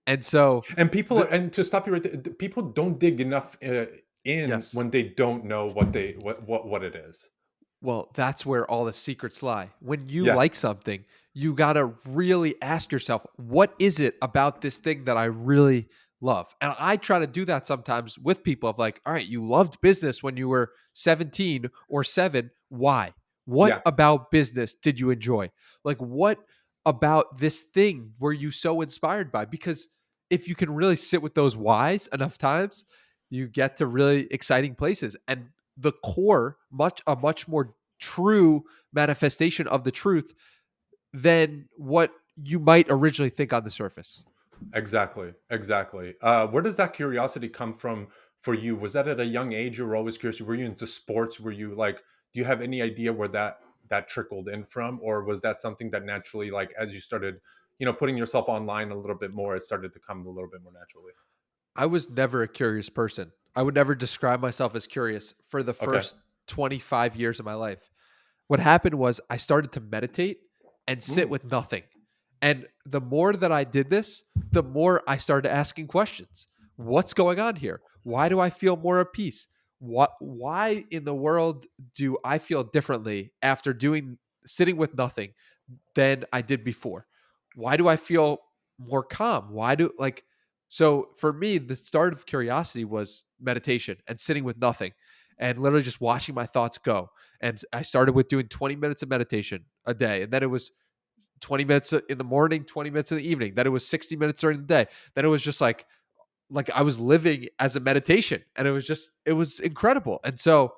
And so And people the and to stop you right there, people don't dig enough in yes. when they don't know what it is. Well, that's where all the secrets lie. When you Yeah, like something, you got to really ask yourself, what is it about this thing that I really love? And I try to do that sometimes with people of like, all right, you loved business when you were 17 or 7. Why? What yeah, about business did you enjoy? Like, what about this thing were you so inspired by? Because if you can really sit with those whys enough times, you get to really exciting places. And the core, much more true manifestation of the truth than what you might originally think on the surface. exactly, exactly. Where does that curiosity come from for you? Was that at a young age you were always curious? Were you into sports? Were you like, do you have any idea where that trickled in from, or was that something that naturally, like, as you started, putting yourself online a little bit more, it started to come a little bit more naturally? I was never a curious person. I would never describe myself as curious for the Okay. first 25 years of my life. What happened was I started to meditate and sit Mm, with nothing. And the more that I did this, the more I started asking questions. What's going on here? Why do I feel more at peace? Why in the world do I feel differently after doing sitting with nothing than I did before? Why do I feel more calm? Why do like so for me the start of curiosity was meditation and sitting with nothing and literally just watching my thoughts go. And I started with doing 20 minutes of meditation a day, and then it was 20 minutes in the morning, 20 minutes in the evening, then it was 60 minutes during the day. Then it was just like I was living as a meditation, and it was incredible. And so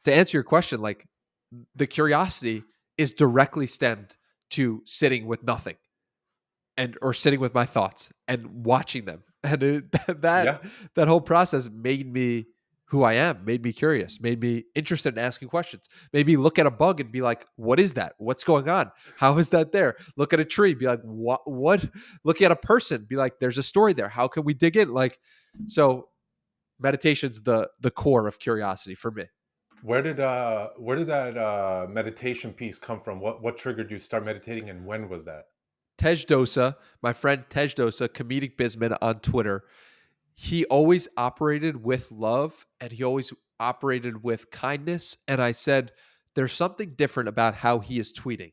to answer your question, like the curiosity is directly stemmed to sitting with nothing and or sitting with my thoughts and watching them. And that yeah. that whole process made me who I am, made me curious, made me interested in asking questions, made me look at a bug and be like, what is that? What's going on? How is that there? Look at a tree, be like, what? Look at a person, be like, there's a story there. How can we dig in? Like, so meditation's the core of curiosity for me. Where did that meditation piece come from? What triggered you to start meditating, and when was that? Tej Dosa, my friend Tej Dosa, comedic bizman on Twitter, he always operated with love and he always operated with kindness. And I said, there's something different about how he is tweeting.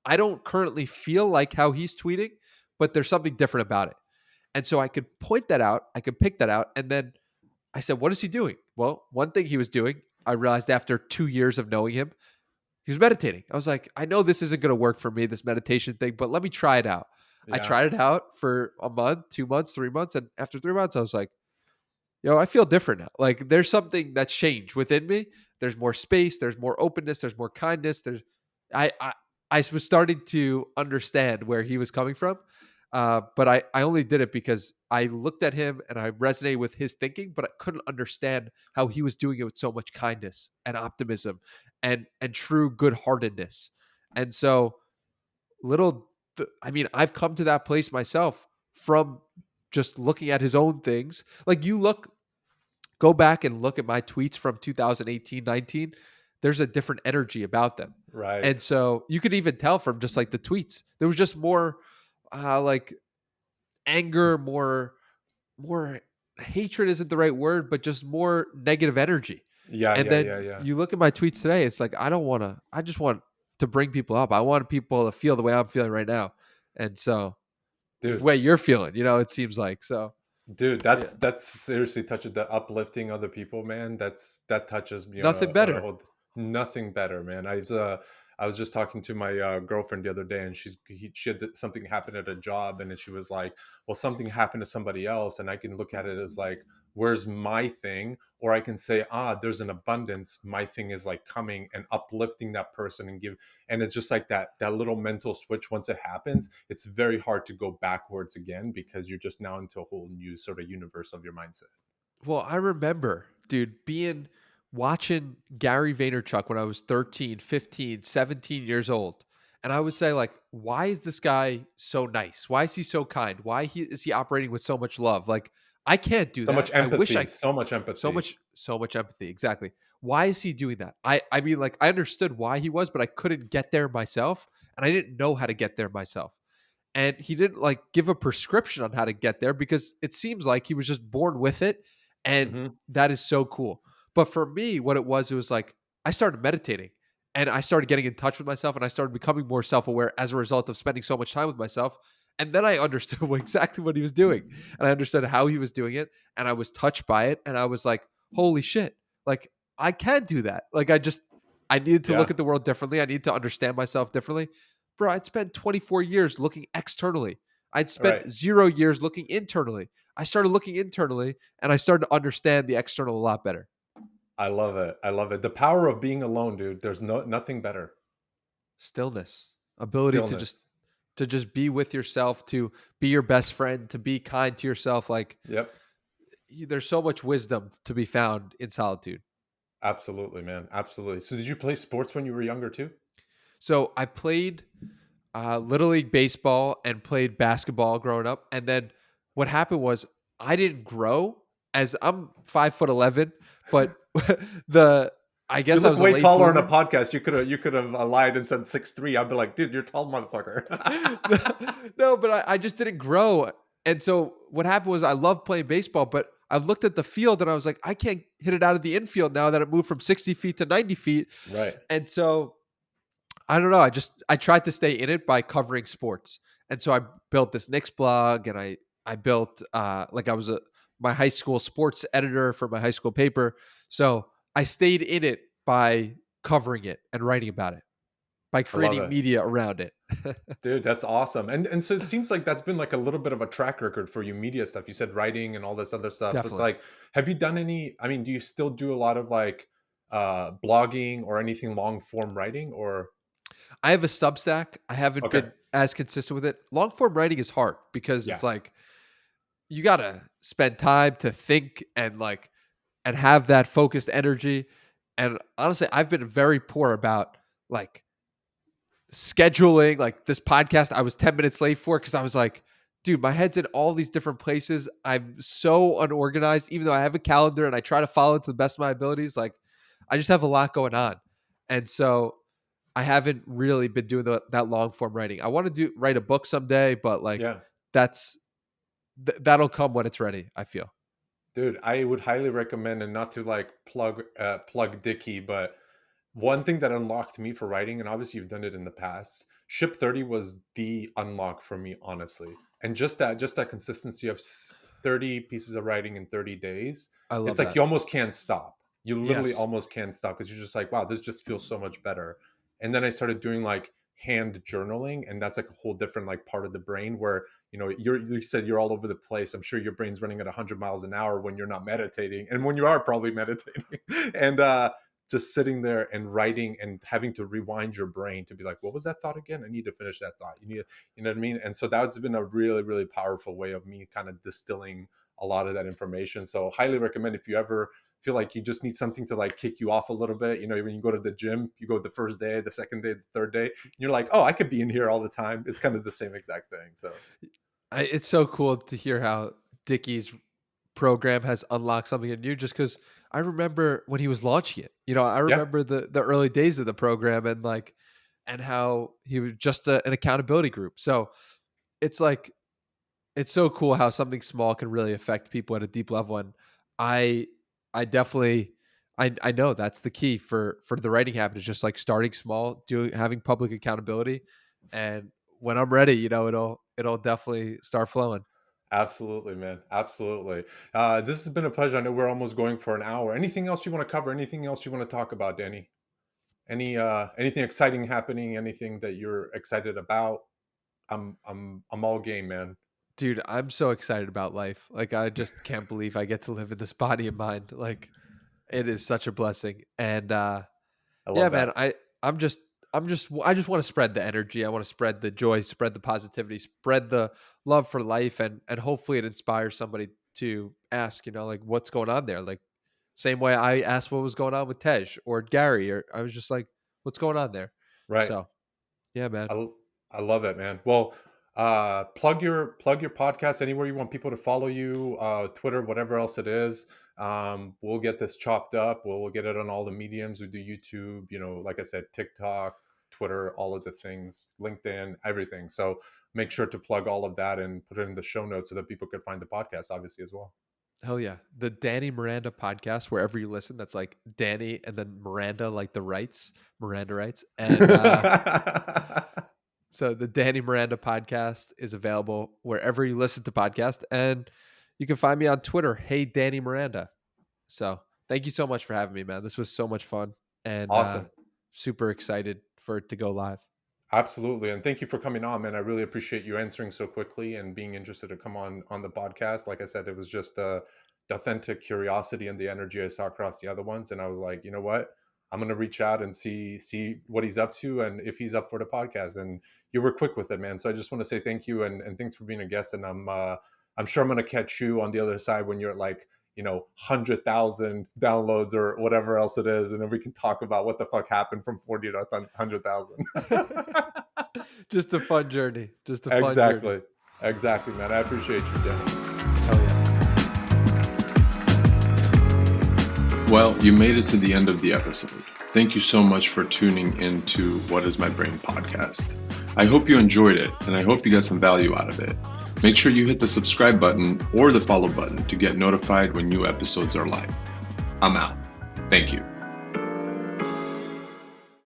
I don't currently feel like how he's tweeting, but there's something different about it. And so I could point that out, I could pick that out. And then I said, what is he doing? Well, one thing he was doing, I realized after 2 years of knowing him, he was meditating. I was like, I know this isn't going to work for me, this meditation thing, but let me try it out. I Yeah, tried it out for a month, 2 months, 3 months. And after 3 months, I was like, yo, I feel different now. Like there's something that's changed within me. There's more space. There's more openness. There's more kindness. I, I, I was starting to understand where he was coming from. But I only did it because I looked at him and I resonated with his thinking, but I couldn't understand how he was doing it with so much kindness and optimism and true good heartedness. And so I mean, I've come to that place myself from just looking at his own things. Like you look go back and look at my tweets from 2018, 19, there's a different energy about them. Right. And so you could even tell from just like the tweets, there was just more like anger, more hatred isn't the right word, but just more negative energy. Yeah, And yeah, yeah, then yeah. you look at my tweets today, it's like I just want to bring people up. I want people to feel the way I'm feeling right now. And so the Dude, way you're feeling, it seems like. So dude, yeah. that's seriously touches the uplifting other people, man. That touches me on Nothing a better. whole nothing better, man. I was just talking to my girlfriend the other day, and she had something happen at a job, and then she was like, "Well, something happened to somebody else," and I can look at it as like, "Where's my thing?" Or I can say, "Ah, there's an abundance. My thing is like coming and uplifting that person and give." And it's just like that little mental switch. Once it happens, it's very hard to go backwards again because you're just now into a whole new sort of universe of your mindset. Well, I remember, dude, being watching Gary Vaynerchuk when I was 13, 15, 17 years old. And I would say, like, why is this guy so nice? Why is he so kind? Is he operating with so much love? Like, I can't do So much that. I wish empathy, I so much empathy. so much empathy. Exactly. Why is he doing that? I mean, like, I understood why he was, but I couldn't get there myself. And I didn't know how to get there myself. And he didn't like give a prescription on how to get there because it seems like he was just born with it. And Hmm. that is so cool. But for me, what it was like I started meditating and I started getting in touch with myself and I started becoming more self-aware as a result of spending so much time with myself. And then I understood exactly what he was doing. And I understood how he was doing it. And I was touched by it. And I was like, holy shit. Like I can do that. Like I needed to look Yeah. at the world differently. I need to understand myself differently. Bro, I'd spent 24 years looking externally. I'd Right. spent 0 years looking internally. I started looking internally and I started to understand the external a lot better. I love it. I love it. The power of being alone, dude. There's nothing better. Stillness, ability Stillness. to just be with yourself, to be your best friend, to be kind to yourself. Like Yep. there's so much wisdom to be found in solitude. Absolutely, man. Absolutely. So did you play sports when you were younger too? So I played Little League baseball and played basketball growing up. And then what happened was I didn't grow as I'm 5'11", but the I You guess I look was a way late taller on a bloomer. podcast. You could have lied and said 6'3". I'd be like, dude, you're a tall motherfucker. No, but I just didn't grow. And so what happened was I loved playing baseball, but I looked at the field and I was like, I can't hit it out of the infield now that it moved from 60 feet to 90 feet. Right. And so I don't know. I tried to stay in it by covering sports. And so I built this Knicks blog and I built like I was my high school sports editor for my high school paper. So I stayed in it by covering it and writing about it, by I love creating it. media around it. Dude, that's awesome. And so it seems like that's been like a little bit of a track record for you media stuff. You said writing and all this other stuff. It's Definitely. like, have you done any, I mean, do you still do a lot of like blogging or anything long form writing or I have a Substack. I haven't okay. been as consistent with it. Long form writing is hard because Yeah. it's like you got to spend time to think and have that focused energy. And honestly, I've been very poor about like scheduling like this podcast. I was 10 minutes late for because I was like, dude, my head's in all these different places. I'm so unorganized, even though I have a calendar and I try to follow it to the best of my abilities. Like I just have a lot going on. And so I haven't really been doing that long form writing. I want to write a book someday, but like Yeah. that's that'll come when it's ready, I feel. Dude, I would highly recommend and not to like plug Dicky, but one thing that unlocked me for writing, and obviously you've done it in the past, Ship 30 was the unlock for me, honestly. And just that consistency of 30 pieces of writing in 30 days, I it's love like that. you almost can't stop. You literally Yes. almost can't stop because you're just like, wow, this just feels so much better. And then I started doing like hand journaling, and that's like a whole different like part of the brain where you said you're all over the place. I'm sure your brain's running at 100 miles an hour when you're not meditating, and when you are probably meditating. And just sitting there and writing and having to rewind your brain to be like, what was that thought again? I need to finish that thought. You know what I mean? And so that's been a really, really powerful way of me kind of distilling a lot of that information. So highly recommend if you ever feel like you just need something to like kick you off a little bit. When you go to the gym, you go the first day, the second day, the third day, and you're like, oh, I could be in here all the time. It's kind of the same exact thing. So It's so cool to hear how Dickie's program has unlocked something in you, just because I remember when he was launching it. I Yeah, remember the early days of the program, and how he was just an accountability group. So it's like it's so cool how something small can really affect people at a deep level. And I I definitely I know that's the key for the writing habit, is just like starting small, having public accountability. And when I'm ready, it'll definitely start flowing. absolutely, man. Absolutely. This has been a pleasure. I know we're almost going for an hour. Anything else you want to cover? Anything else you want to talk about, Danny? Anything exciting happening? Anything that you're excited about? I'm all game, man. Dude, I'm so excited about life. Like, I just can't believe I get to live in this body and mind. Like, it is such a blessing. And I yeah, love man, that. I just want to spread the energy. I want to spread the joy, spread the positivity, spread the love for life, and hopefully it inspires somebody to ask, like, what's going on there? Like, same way I asked what was going on with Tej or Gary, or I was just like, what's going on there? Right. So yeah, man. I l- I love it, man. Well, plug your podcast anywhere you want people to follow you, Twitter, whatever else it is. We'll get this chopped up. We'll get it on all the mediums. We do YouTube, like I said, TikTok, Twitter, all of the things, LinkedIn, everything. So make sure to plug all of that and put it in the show notes so that people could find the podcast, obviously, as well. Hell yeah. The Danny Miranda podcast, wherever you listen, that's like Danny and then Miranda, like the rights, Miranda rights. And so the Danny Miranda podcast is available wherever you listen to podcasts. And you can find me on Twitter, Hey Danny Miranda. So thank you so much for having me, man. This was so much fun, and Awesome. super excited for it to go live. Absolutely. And thank you for coming on, man. I really appreciate you answering so quickly and being interested to come on the podcast. Like I said, it was just the authentic curiosity and the energy I saw across the other ones. And I was like, you know what? I'm gonna reach out and see what he's up to and if he's up for the podcast. And you were quick with it, man. So I just want to say thank you and thanks for being a guest. And I'm sure I'm gonna catch you on the other side when you're at like, 100,000 downloads or whatever else it is, and then we can talk about what the fuck happened from 40 to 100,000. Just a fun journey. Just a fun journey. Exactly, man. I appreciate you, Danny. Hell yeah. Well, you made it to the end of the episode. Thank you so much for tuning into What is My Brain podcast. I hope you enjoyed it, and I hope you got some value out of it. Make sure you hit the subscribe button or the follow button to get notified when new episodes are live. I'm out. Thank you.